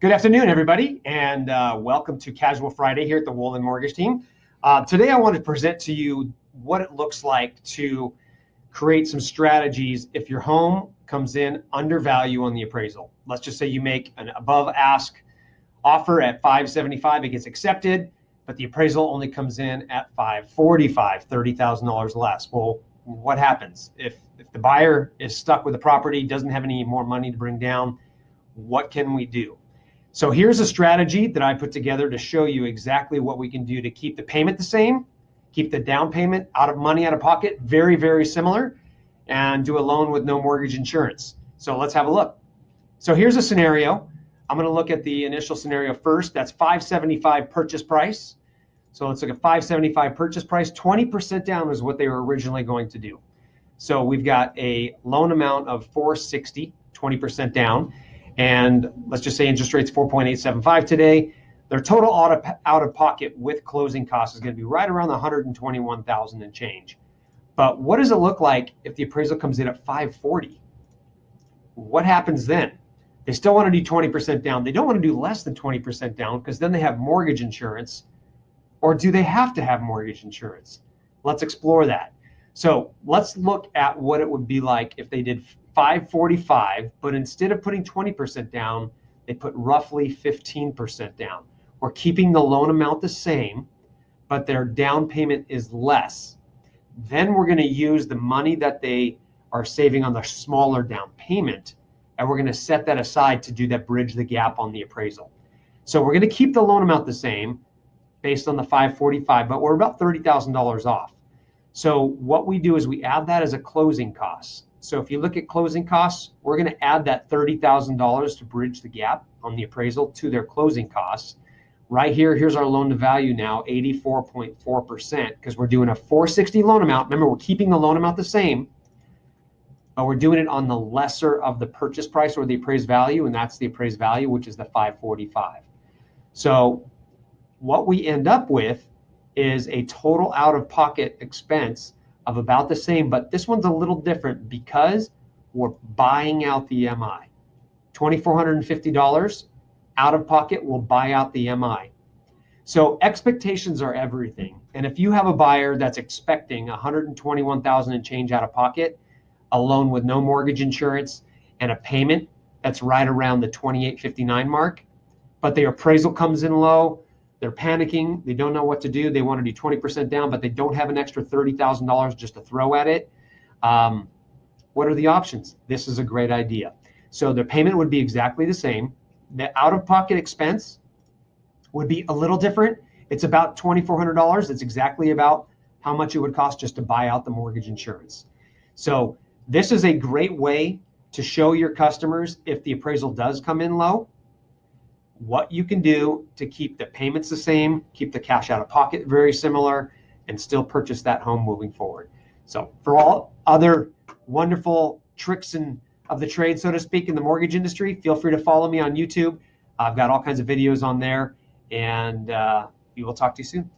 Good afternoon, everybody, and welcome to Casual Friday here at the Woolen Mortgage Team. Today, I want to present to you what it looks like to create some strategies if your home comes in under value on the appraisal. Let's just say you make an above ask offer at $575, it gets accepted, but the appraisal only comes in at $545, $30,000 less. Well, what happens if the buyer is stuck with the property, doesn't have any more money to bring down? What can we do? So here's a strategy that I put together to show you exactly what we can do to keep the payment the same, keep the down payment out of money out of pocket, very, very similar, and do a loan with no mortgage insurance. So let's have a look. So here's a scenario. I'm going to look at the initial scenario first. That's $575 purchase price. So let's look at $575 purchase price. 20% down is what they were originally going to do. So we've got a loan amount of $460, 20% down. And let's just say interest rate's 4.875 today. Their total out of pocket with closing costs is going to be right around the $121,000 and change. But what does it look like if the appraisal comes in at 540? What happens then? They still want to do 20% down. They don't want to do less than 20% down because then they have mortgage insurance. Or do they have to have mortgage insurance? Let's explore that. So let's look at what it would be like if they did 545, but instead of putting 20% down, they put roughly 15% down. We're keeping the loan amount the same, but their down payment is less. Then we're going to use the money that they are saving on the smaller down payment, and we're going to set that aside to do that bridge the gap on the appraisal. So we're going to keep the loan amount the same based on the 545, but we're about $30,000 off. So what we do is we add that as a closing cost. So if you look at closing costs, we're going to add that $30,000 to bridge the gap on the appraisal to their closing costs. Right here, here's our loan to value now, 84.4%, because we're doing a 460 loan amount. Remember, we're keeping the loan amount the same, but we're doing it on the lesser of the purchase price or the appraised value, and that's the appraised value, which is the 545. So what we end up with is a total out-of-pocket expense of about the same, but this one's a little different because we're buying out the MI. $2,450 out of pocket will buy out the MI. So expectations are everything. And if you have a buyer that's expecting $121,000 and change out of pocket, a loan with no mortgage insurance, and a payment that's right around the $2,859 mark, but their appraisal comes in low, they're panicking, they don't know what to do, they want to do 20% down, but they don't have an extra $30,000 just to throw at it. What are the options? This is a great idea. So their payment would be exactly the same. The out-of-pocket expense would be a little different. It's about $2,400. It's exactly about how much it would cost just to buy out the mortgage insurance. So this is a great way to show your customers if the appraisal does come in low, what you can do to keep the payments the same, keep the cash out of pocket very similar, and still purchase that home moving forward. So for all other wonderful tricks of the trade, so to speak, in the mortgage industry, feel free to follow me on YouTube. I've got all kinds of videos on there, and we will talk to you soon.